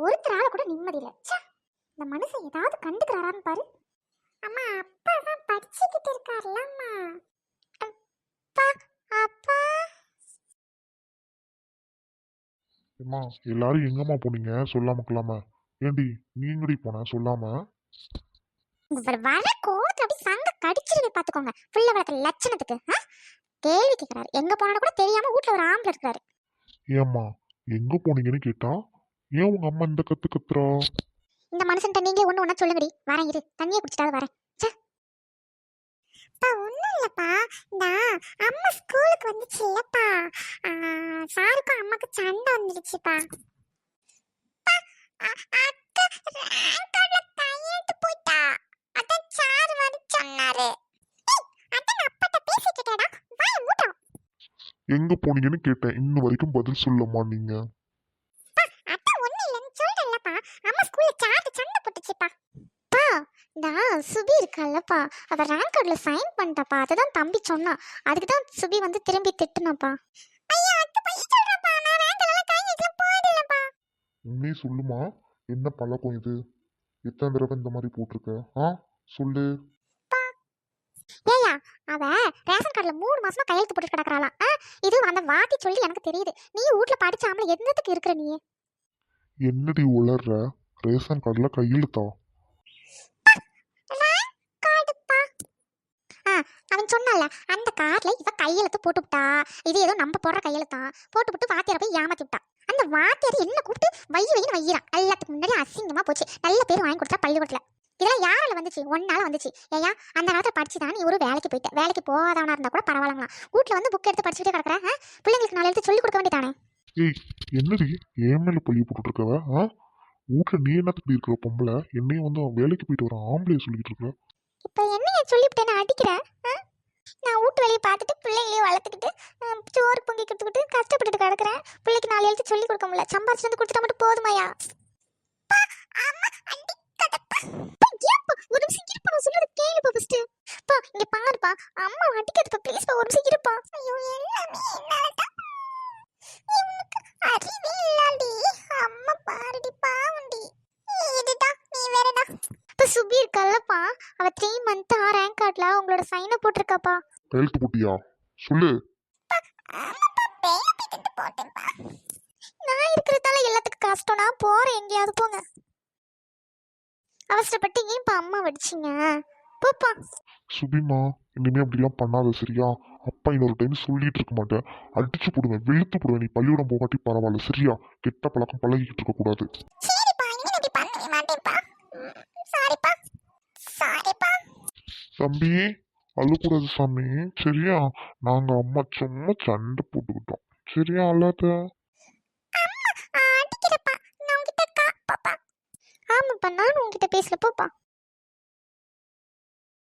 ஒருத்தரால கூட நிம்மதி இல்ல. ச்சே, இந்த மனுஷன் ஏதாவது கண்டுக்கிறாரான்னு பாரு. அம்மா அப்பா தான் படிச்சுக்கிட்டு இருக்காருல்ல அம்மா. அப்பா அப்பா. அம்மா எல்லாரும் எங்கம்மா போனீங்க சொல்லாம ஏண்டி நீங்கடி போன சொல்லாம? வர கோவத்தை அப்படி சங்க கடிச்சிருவே பாத்துக்கோங்க. புள்ள வளர்க்குற லட்சணத்துக்கு கேள்வி கேட்கிறாரு. எங்க போனாலும் கூட தெரியாம வீட்டுல ஒரு ஆம்பளை இருக்காரு. ஏம்மா எங்க போனீங்கன்னு கேட்டா ஏன் உங்க அம்மா இந்த கத்து கத்துறா? இந்த மனுஷன்ட்ட நீங்களே ஒண்ணு சொல்லுங்கடி. வரேன் இரு, தண்ணியை குடிச்சிட்டாவது வரேன். ஒன்றும் இல்லைப்பா, இந்த அம்மா ஸ்கூலுக்கு வந்துச்சு இல்லப்பா, சாருக்கும் அம்மாக்கு சண்டை வந்துடுச்சுப்பா. எங்க போனீங்கன்னு கேட்டேன், இன்னும் வரைக்கும் பதில் சொல்லமா நீங்க? சுபி இருக்கால்லப்பா, அவ ரேங்க் கார்டுல சைன் பண்ணிட்டாப்பா. அதுதான் தம்பி சொன்னா. அதுக்கு தான் சுபி வந்து திரும்பி திட்டுனாப்பா. உண்மையே சொல்லுமா, என்ன பழக்கம் இது? எத்தனை தடவை இந்த மாதிரி போட்டிருக்க? சொல்லு. ஏயா, அவ ரேஷன் கார்டுல 3 மாசமா கையெழுத்து போட்டு கிடக்குறாளாம். இது அந்த வாட்டி சொல்லி எனக்கு தெரியுது. நீ வீட்ல படிச்சாமல என்னத்துக்கு இருக்கிற நீ? என்னடி உளர்ற? ரேஷன் கார்டுல கையெழுத்தா? அவன் சொன்னால அந்த கார்டுல இவ கையெழுத்து போட்டுவிட்டா. இது ஏதோ நம்ம போடுற கையெழுத்தான். போட்டுவிட்டு வாத்தியார போய் ஏமாத்தி விட்டா. அந்த வாத்தியார் என்ன கூப்பிட்டு வையின்னு வையிறான். எல்லாத்துக்கு முன்னாடி அசிங்கமா போச்சு. நல்ல பேர் வாங்கி கொடுத்தா பள்ளிக்கூடத்துல. இதெல்லாம் யாரால வந்துச்சு? ஒன்னால வந்துச்சு. ஏயா, அந்த நேரத்தில் படிச்சுதான் நீ ஒரு வேலைக்கு போயிட்ட. வேலைக்கு போகாதவனா இருந்தா கூட பரவாயில்லங்களா. வீட்டுல வந்து புக் எடுத்து படிச்சுட்டே கிடக்குற. பிள்ளைங்களுக்கு 4 எழுத்து சொல்லி கொடுக்க வேண்டியதானே? ஏய், என்னடி ஏன் மேல பள்ளி போட்டுட்டு இருக்கவ? வீட்டுல நீ என்னத்துக்கு இருக்கிற பொம்பளை என்னையும் வந்து வேலைக்கு போயிட்டு வர ஆம்பளைய சொல்லிட்டு இருக்க? இப்ப என்னைய சொல்லிவிட்டேன்னு அடிக்கிற? நான் வீட்டு வேலையை பார்த்துட்டு பிள்ளைங்களையும் வளர்த்துக்கிட்டு சோறு பொங்கி கொடுத்துக்கிட்டு கஷ்டப்பட்டுட்டு கிடக்குறேன். பிள்ளைக்கு 4 எழுத்து சொல்லி கொடுக்க முடியல. சம்பாரிச்சு வந்து கொடுத்துட்டா மட்டும் போதுமாயா? ஒரு நிமிஷம் இருப்பா, நான் சொல்றது கேளுப்பா ஃபர்ஸ்ட். பா இங்க பாருப்பா, அம்மா அடிக்கிறதுப்பா ப்ளீஸ் பா, ஒரு நிமிஷம் இருப்பா. ஐயோ எல்லாமே என்னாலதான். இவனுக்கு அறிவே இல்லடி. அம்மா பாருடி பாவண்டி. இதுதான் நீ வேறடா. இப்ப சுபி இருக்கல்லப்பா, அவ 3 மந்த் ரேங்க் கார்டுல உங்களோட சைனை போட்டிருக்காப்பா. கையெழுத்து போட்டியா? சொல்லு. நான் இருக்கிறதால எல்லாத்துக்கும் கஷ்டம். நான் போறேன், எங்கேயாவது போங்க. அவசரப்பட்டு ஏன்பா அம்மா வடிச்சிங்க? போப்பா. சுபிமா, இனிமே அப்படிலாம் பண்ணாத சரியா? அப்பா இன்னொரு டைம் சொல்லிட்டு இருக்க மாட்டேன். அடிச்சு போடுவேன், வெளுத்து போடுவேன். நீ பள்ளிக்கூடம் போகாட்டி பரவாயில்ல சரியா? கெட்ட பழக்கம் பழகிக்கிட்டு இருக்க கூடாது. தம்பி அழுக்கூடாது சாமி சரியா? நாங்க அம்மா சும்மா சண்டை போட்டுக்கிட்டோம் சரியா? அல்லாத. ஆமாப்பா, நான் உங்ககிட்ட பேசல. போப்பா.